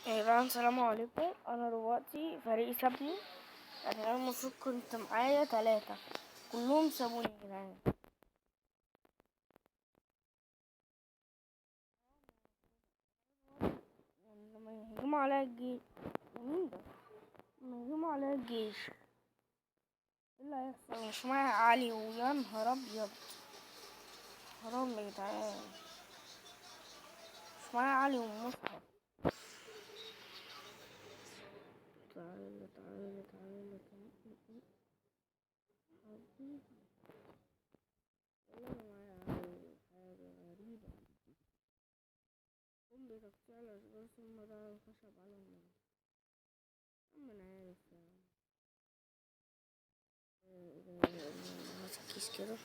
يا جدعان السلام عليكم. انا دلوقتي فريقي سابني، يعني انا المفروض كنت معايا 3 كلهم سابوني يا جدعان. يعني لما يهجموا عليا الجيش، مين ده؟ لما يهجموا عليا الجيش ايه اللي هيحصل؟ مش معايا علي، ويا نهار ابيض، حرام يا جدعان، مش معايا علي ومصحف. تعالى تعالى تعالى حبيبي، والله ما معايا علي، حاجة غريبة. قوم بتقطيع الأشجار ثم ضع الخشب على النار. أما أنا عارف هات كيس كده.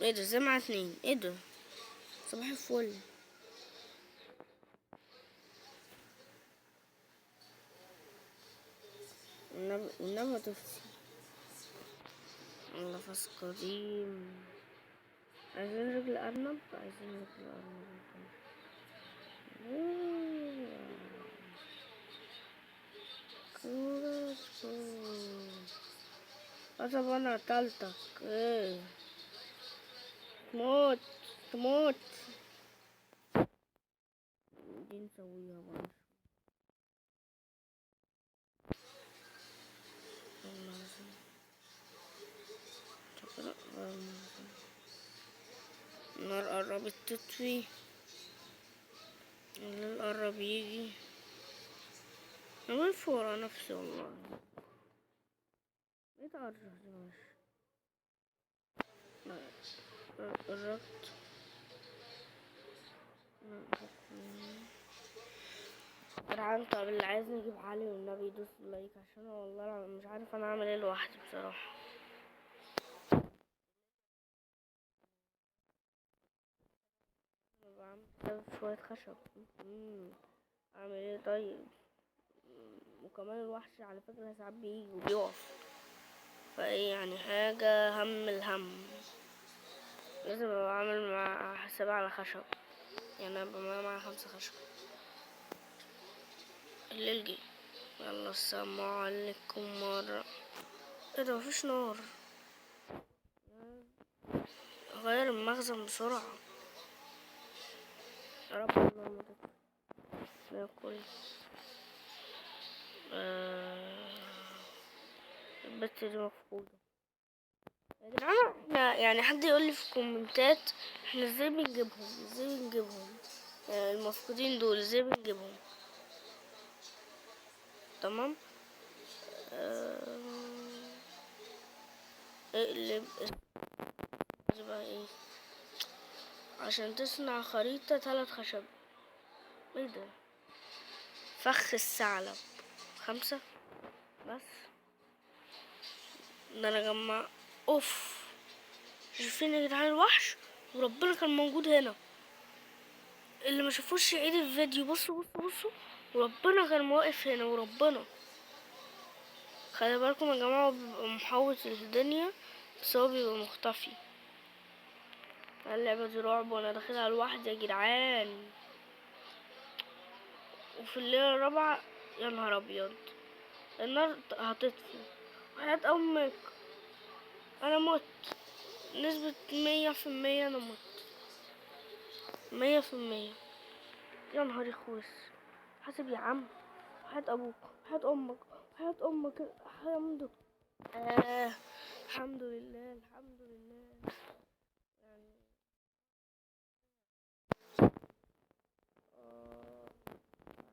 ايه ده؟ ازاي معاه 2؟ ايه ده؟ صباح الفل. والنبي هتفتي. نفس قديم. عايزين رجل أرنب، عايزين رجل أرنب. طب انا قتلتك ايه؟ تموت تموت. دي نسويها برضه. النار قربت تطفي، الليل قرب يجي. انا واقف ورا نفسي والله. ايه ده؟ قربت. جدعان طب اللي عايز نجيب علي والنبي يدوس لايك، عشان والله انا مش عارف انا اعمل ايه لوحدي بصراحه. بعمل شويه خشب. اعمل ايه طيب؟ وكمان الوحش على فكره ساعات بيجي وبيقف، فايه يعني حاجه هم الهم. لازم ابقى اعمل مع حساب على خشب، يعني ابقى مع 5 خشب. الليل جه، يلا السلام عليكم مرة. ايه ده؟ مفيش نار. غير المخزن بسرعة يا رب. والله ما ناكل. البت دي مفقودة يا جدعان. احنا يعني حد يقول لي في الكومنتات احنا ازاي بنجيبهم يعني المفقودين دول ازاي بنجيبهم؟ تمام. اقلب بقى ايه عشان تصنع خريطة 3 خشب. ايه ده؟ فخ الثعلب 5 بس. ده انا جمع. اوف، شايفين يا جدعان الوحش؟ وربنا كان موجود هنا. اللي ما شافوش يعيد الفيديو. بصوا بصوا بصوا، وربنا كان واقف هنا. وربنا خلي بالكم يا جماعة، هو بيبقى محوط الدنيا بس هو بيبقى مختفي. اللعبة دي رعب وانا داخلها لوحدي يا جدعان، وفي الليلة الرابعة. يا نهار ابيض، النار هتطفي. وحياة امك انا مت نسبة 100%. انا مت 100%. يا نهار اخوس. حاسب يا عم، وحياة ابوك وحياة امك وحياة امك. الحمد الحمد لله الحمد لله.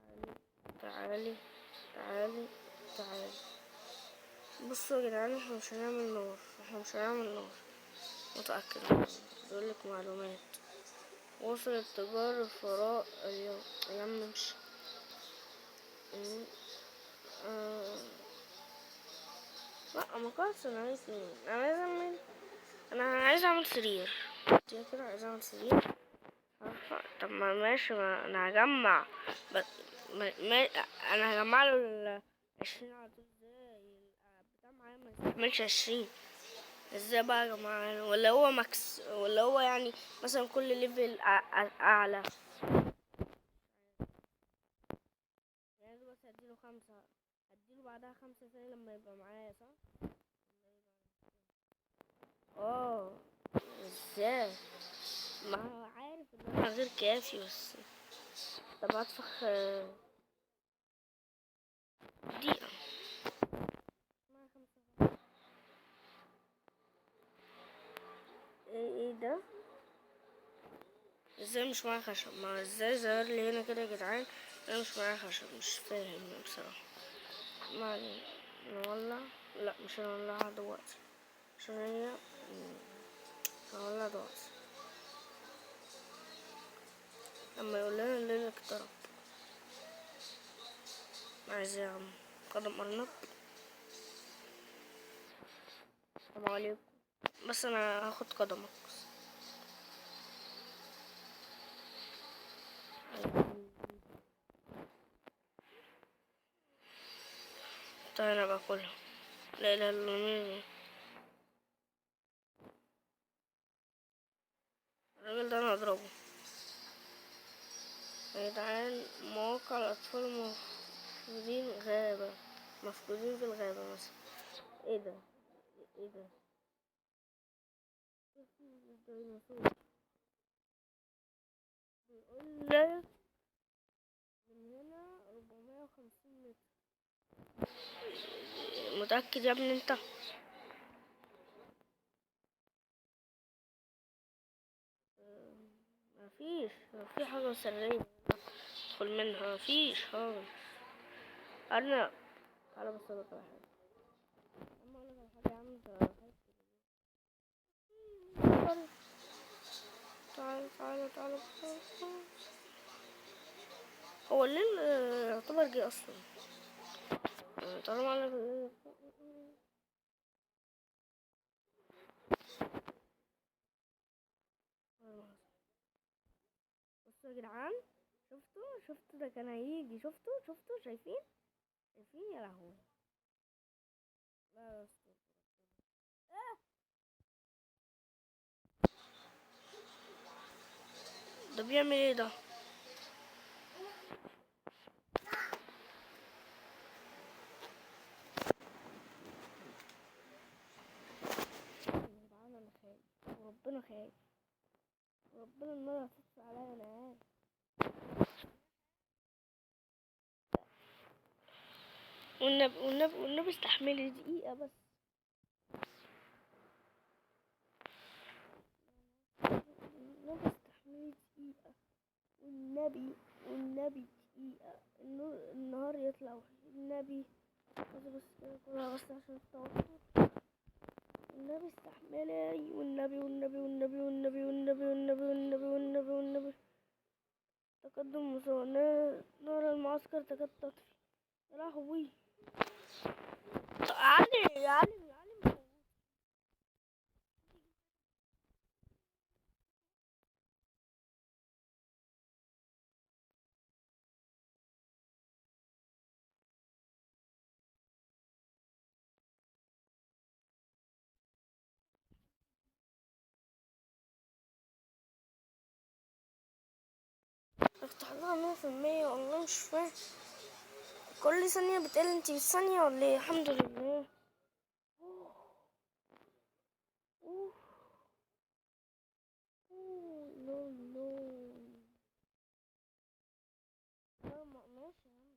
يعني تعالي تعالي تعالي. بصوا يا جدعان، احنا مش هنعمل نار، متأكد. بقولك معلومات. وصل التجار الفراء اليوم. يا عم امشي. لا ما كنتش. انا عايز مين؟ انا عايز اعمل سرير كده. عايز اعمل سرير. طب ما ماشي، ما انا هجمع. بس ما انا هجمع له 20 على طول. ازاي البتاع معايا ما يستحملش 20؟ ازاي بقى يا جماعة؟ ولا هو ماكس، ولا هو يعني مثلا كل ليفل اعلى؟ يعني دلوقتي هديله 5، هديله بعدها 5 تاني لما يبقى معايا، صح؟ اه. ازاي؟ ما هو عارف ان انا غير كافي، بس طب هدفخ دقيقة. معايا 5. ايه ده؟ ازاي مش معايا خشب؟ ما ازاي ظهر لي هنا كده يا جدعان؟ انا مش معايا خشب، مش فاهم بصراحة. ما علينا. نولع. لا مش هنولعها دلوقتي، عشان هي هنولعها دلوقتي لما يقول لنا الليل اقترب. عايز يا عم قدم ارنب؟ السلام عليكم. بس انا هاخد قدمك. طيب انا باكلها. لا اله الا الله. الراجل ده انا هضربه يا جدعان. مواقع الاطفال مفقودين غابة، مفقودين في الغابة مثلا. ايه ده؟ ايه ده؟ الديناصور بيقول لك من هنا 450 متر. متأكد يا ابني انت؟ مفيش، في حاجة سرية ادخل منها، مفيش خالص. انا تعالى بس اقولك على حاجة. اما اقولك على حاجة يا عم، انت تعالى تعالى تعالى تعالى. هو الليل يعتبر جه اصلا. طالما على بصوا يا جدعان، شفتوا ده كان هيجي، شفتوا شايفين يا لهوي. لا يا اسطى. ده بيعمل ايه ده؟ يا جدعان انا خايف، وربنا خايف، وربنا النار هتطفي عليا انا عارف. والنبي استحملي دقيقة بس. والنبي استحملي دقيقة. والنبي دقيقة. النهار يطلع النبي. بس كده كلها بس عشان التوتر. والنبي استحملي، والنبي. تقدم مسار نار المعسكر تكاد تطفي. يا لهوي. علي. افتح لها 100%، والله مش فاهم. كل ثانية بتقل، انتي بالثانية ولا ايه؟ الحمد لله. اوه. اوه. نو. لا ماشي يا عم.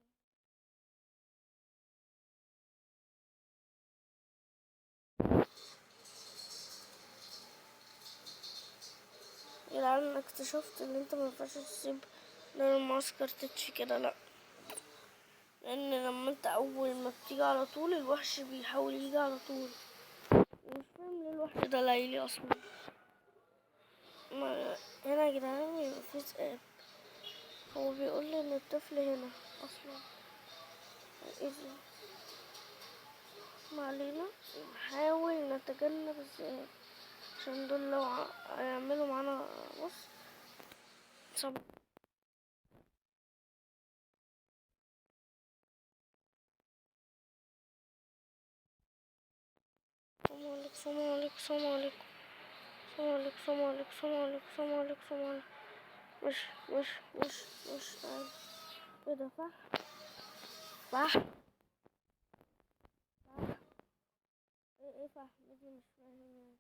يا جدعان انا اكتشفت ان انت مينفعش تسيب نار المعسكر تطفي كده، لا. لان لما انت اول ما بتيجي على طول الوحش بيحاول يجي على طول. مش فاهم ليه الوحش ده ليلي اصلا. ما هنا يا جدعان مفيش ذئاب. هو بيقول لي ان الطفل هنا اصلا. ايه ده؟ ما علينا. نحاول نتجنب الذئاب، عشان دول لو هيعملوا معانا بص صب. السلام عليكم السلام عليكم السلام عليكم السلام عليكم السلام عليكم السلام عليكم السلام عليكم. مش تعالى. ايه ده؟ صح صح. ايه صح لازم مش فاهم.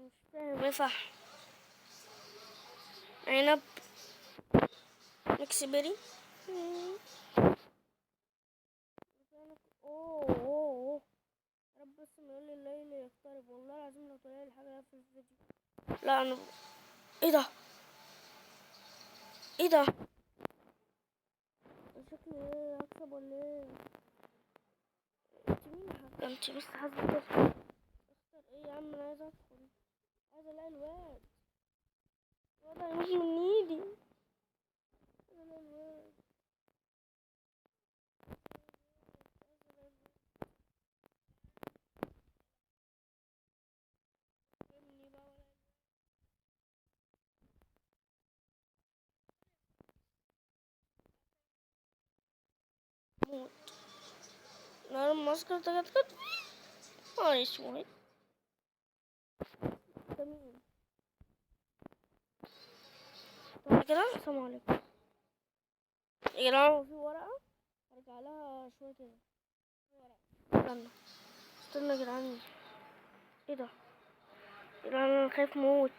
مش فاهم ايه صح. عنب ميكس بيري. اوه يا رب بس ما يقول لي الليل يقترب، والله العظيم لو طلع لي حاجه في الفيديو. لا انا ايه ده؟ ايه ده؟ شكلي ايه هكسب ولا ايه؟ انت مين يا حاجه؟ انت بس حاسبه كده. اختار ايه يا عم؟ انا عايزه ادخل، عايزه الاقي الواد هيمشي من ايدي. عايزه الاقي الواد. مني بقى ولا موت. نار الماسكر تكتكت. اه اسود. ده مين؟ طب كده السلام عليكم يا جماعه. في ورقه ارجع لها شويه كده. في ورقه. استنى يا جدعان. ايه ده؟ يا جدعان انا خايف موت.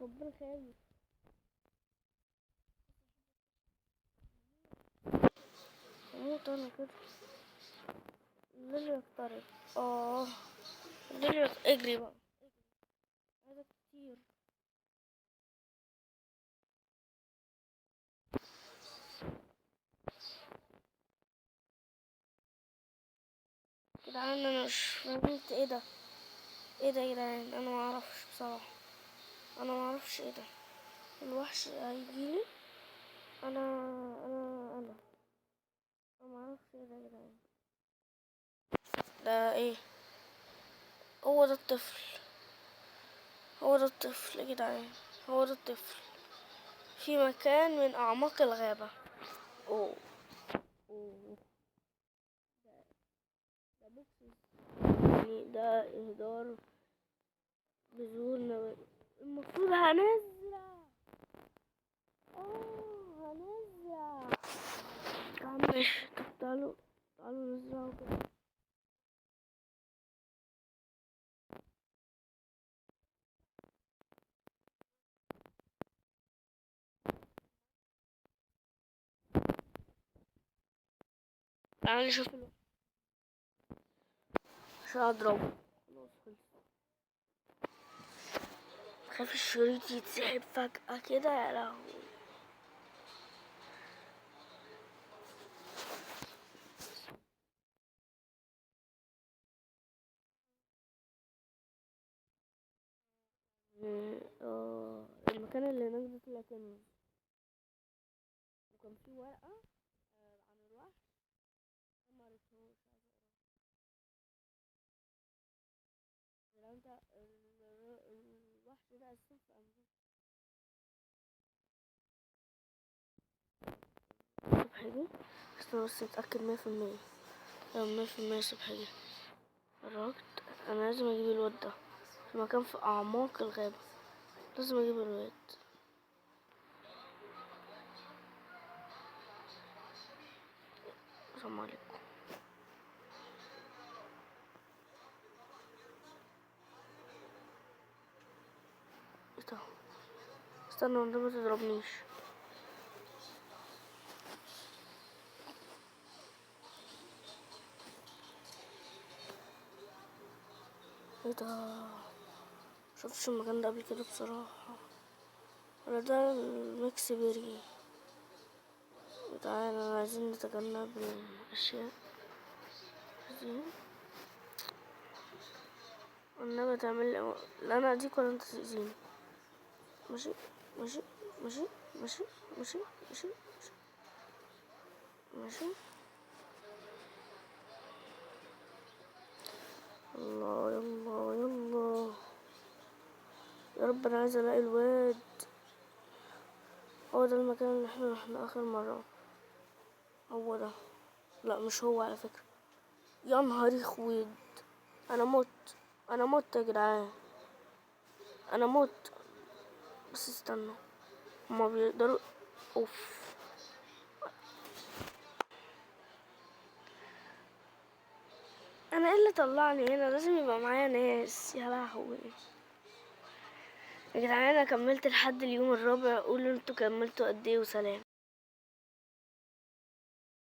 ربنا خايف موت انا كده. الليل يقترب. اه اجري بقى. عايزة كتير. جدعان انا مش فهمت ايه ده. ايه ده يا جدعان؟ انا معرفش بصراحة. انا معرفش ايه ده. الوحش هيجيلي. انا انا معرفش ايه ده يا جدعان. ده ايه؟ هو ده الطفل. هو ده الطفل يا جدعان. هو ده الطفل في مكان من اعماق الغابة. اوه اوه. ده بوكسز. يعني ده اهدار بذور. المفروض هنزرع. هنزرع. يا عم ماشي. طب تعالوا نزرعه كده. تعالوا نشوف عشان اضربه. خلاص خلص. خايف الشريط يتسحب فجأة كده يا لهوي. المكان اللي هناك ده طلع كنز. وكان فيه ورقة عن الوحش. أنا معرفتهاش. لو انت الوحش ده اساسا في امريكا. صبحي دي. بس نتأكد 100%. 100% صبحي دي. خرجت. انا لازم اجيب الواد ده في مكان في اعماق الغابة. لازم اجيب الواد. السلام عليكم. ايه ده؟ استنى وانت ما تضربنيش. ايه ده؟ شفتش المكان ده قبل كده بصراحة. ولا ده الميكس بيري. تعالى عايزين نتجنب الاشياء دي. والنبي تعمل لا انا اديك ولا انت تأذيني. ماشي ماشي ماشي ماشي ماشي ماشي ماشي. الله يلا يلا. يا رب انا عايزه الاقي الواد. هو ده المكان اللي احنا رحنا اخر مره. هو ده. لا مش هو على فكرة. يا نهار اسود، انا مت، انا مت يا جدعان، انا مت. بس استنوا، هما بيقدروا. اوف، انا ايه اللي طلعني هنا؟ لازم يبقى معايا ناس، يا لهوي. يا جدعان انا كملت لحد اليوم الرابع، قولوا انتوا كملتوا قد ايه، وسلام.